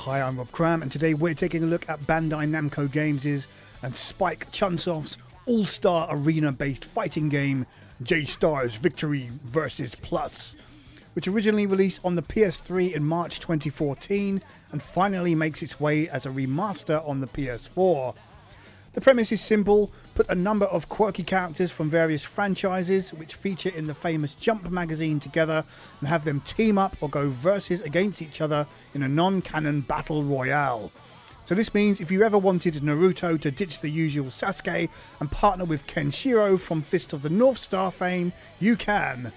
Hi, I'm Rob Cram, and today we're taking a look at Bandai Namco Games' and Spike Chunsoft's all-star arena-based fighting game, J-Stars Victory vs. Plus, which originally released on the PS3 in March 2014 and finally makes its way as a remaster on the PS4. The premise is simple: put a number of quirky characters from various franchises which feature in the famous Jump magazine together and have them team up or go versus against each other in a non-canon battle royale. So this means if you ever wanted Naruto to ditch the usual Sasuke and partner with Kenshiro from Fist of the North Star fame, you can.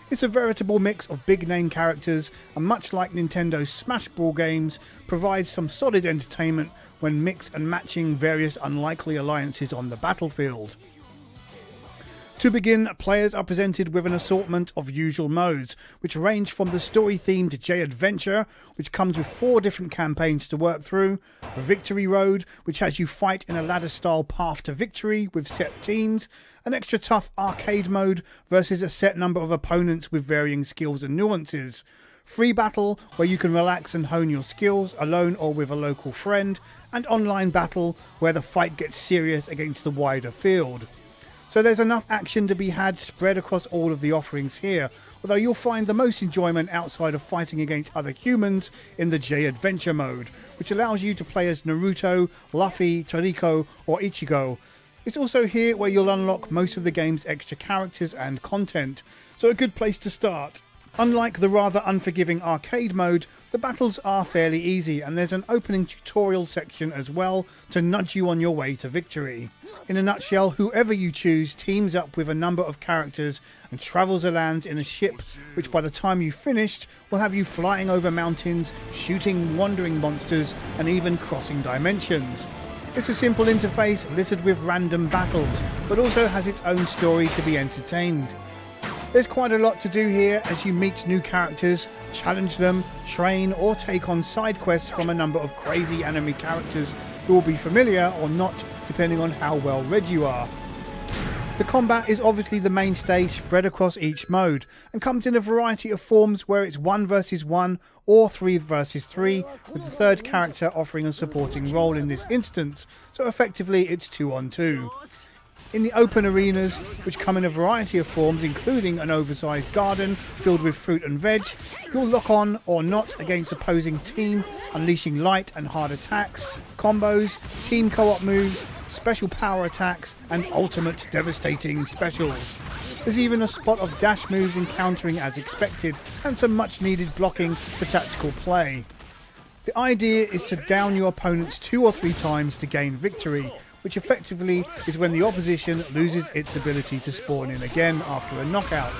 It's a veritable mix of big name characters and, much like Nintendo's Smash Bros games, provides some solid entertainment when mix and matching various unlikely alliances on the battlefield. To begin, players are presented with an assortment of usual modes, which range from the story-themed J-Adventure, which comes with 4 different campaigns to work through, the Victory Road, which has you fight in a ladder-style path to victory with set teams, an extra tough arcade mode versus a set number of opponents with varying skills and nuances, Free Battle, where you can relax and hone your skills alone or with a local friend, and Online Battle, where the fight gets serious against the wider field. So there's enough action to be had spread across all of the offerings here, although you'll find the most enjoyment outside of fighting against other humans in the J-Adventure mode, which allows you to play as Naruto, Luffy, Toriko or Ichigo. It's also here where you'll unlock most of the game's extra characters and content, so a good place to start. Unlike the rather unforgiving arcade mode, the battles are fairly easy, and there's an opening tutorial section as well to nudge you on your way to victory. In a nutshell, whoever you choose teams up with a number of characters and travels the lands in a ship which by the time you've finished will have you flying over mountains, shooting wandering monsters and even crossing dimensions. It's a simple interface littered with random battles, but also has its own story to be entertained. There's quite a lot to do here as you meet new characters, challenge them, train or take on side quests from a number of crazy anime characters who will be familiar or not depending on how well read you are. The combat is obviously the mainstay spread across each mode and comes in a variety of forms where it's 1 versus 1 or 3 versus 3, with the third character offering a supporting role in this instance, so effectively it's 2 on 2. In the open arenas, which come in a variety of forms including an oversized garden filled with fruit and veg, you'll lock on or not against opposing team, unleashing light and hard attacks, combos, team co-op moves, special power attacks and ultimate devastating specials. There's even a spot of dash moves and countering as expected, and some much needed blocking for tactical play. The idea is to down your opponents 2 or 3 times to gain victory, which effectively is when the opposition loses its ability to spawn in again after a knockout.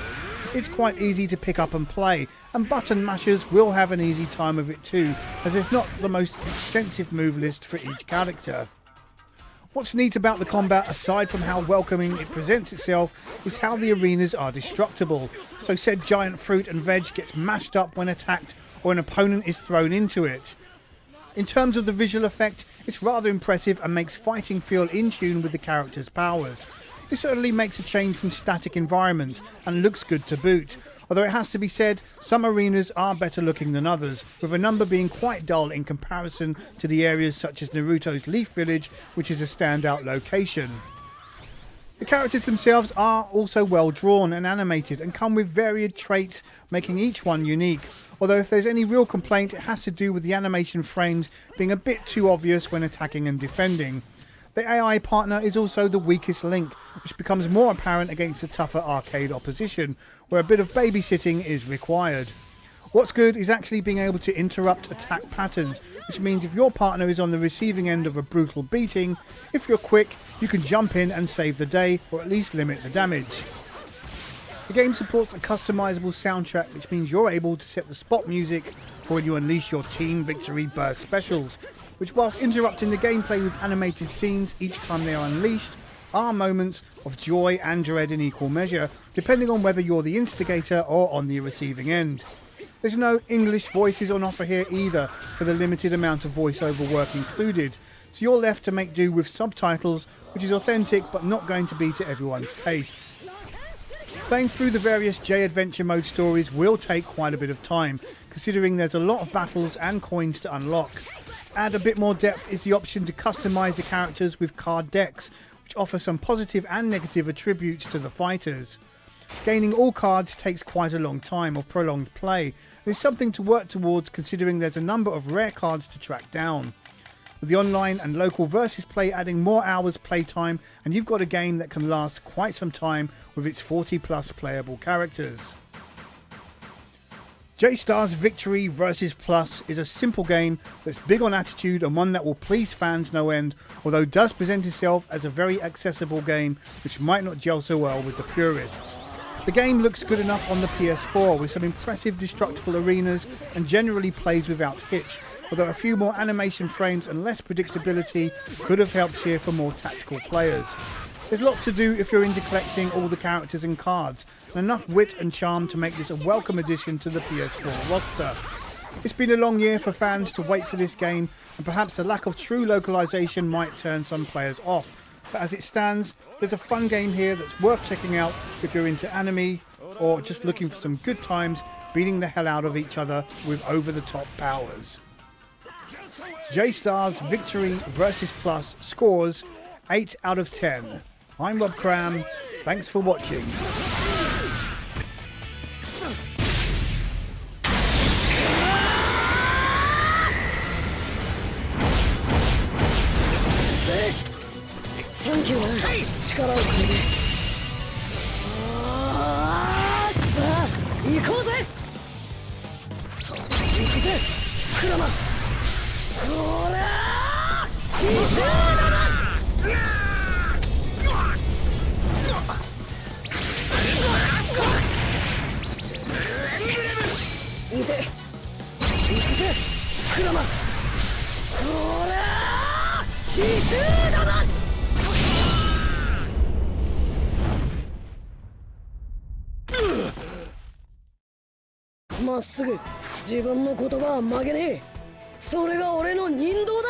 It's quite easy to pick up and play, and button mashers will have an easy time of it too, as there's not the most extensive move list for each character. What's neat about the combat, aside from how welcoming it presents itself, is how the arenas are destructible, so said giant fruit and veg gets mashed up when attacked or an opponent is thrown into it. In terms of the visual effect, it's rather impressive and makes fighting feel in tune with the character's powers. It certainly makes a change from static environments and looks good to boot, although it has to be said some arenas are better looking than others, with a number being quite dull in comparison to the areas such as Naruto's Leaf Village, which is a standout location. The characters themselves are also well drawn and animated and come with varied traits, making each one unique. Although if there's any real complaint, it has to do with the animation frames being a bit too obvious when attacking and defending. The AI partner is also the weakest link, which becomes more apparent against the tougher arcade opposition, where a bit of babysitting is required. What's good is actually being able to interrupt attack patterns, which means if your partner is on the receiving end of a brutal beating, if you're quick, you can jump in and save the day, or at least limit the damage. The game supports a customizable soundtrack, which means you're able to set the spot music for when you unleash your team victory burst specials, which, whilst interrupting the gameplay with animated scenes each time they are unleashed, are moments of joy and dread in equal measure, depending on whether you're the instigator or on the receiving end. There's no English voices on offer here either, for the limited amount of voiceover work included, so you're left to make do with subtitles, which is authentic but not going to be to everyone's tastes. Playing through the various J-Adventure mode stories will take quite a bit of time, considering there's a lot of battles and coins to unlock. To add a bit more depth is the option to customize the characters with card decks, which offer some positive and negative attributes to the fighters. Gaining all cards takes quite a long time of prolonged play, and is something to work towards considering there's a number of rare cards to track down. With the online and local versus play adding more hours playtime, and you've got a game that can last quite some time with its 40+ playable characters. J-Star's Victory vs Plus is a simple game that's big on attitude and one that will please fans no end, although does present itself as a very accessible game which might not gel so well with the purists. The game looks good enough on the PS4 with some impressive destructible arenas and generally plays without hitch, although a few more animation frames and less predictability could have helped here for more tactical players. There's lots to do if you're into collecting all the characters and cards, and enough wit and charm to make this a welcome addition to the PS4 roster. It's been a long year for fans to wait for this game, and perhaps the lack of true localization might turn some players off. But as it stands, there's a fun game here that's worth checking out if you're into anime or just looking for some good times beating the hell out of each other with over-the-top powers. J-Star's Victory vs Plus scores 8 out of 10. I'm Rob Cram, thanks for watching. Thank you. 力をくれる。さあ、行こうぜ。行くぜ、クラマ。こらー、20だな。いて、行くぜ、クラマ。こらー、20だな。まっすぐ自分の言葉は曲げねえ。それが俺の人道だ。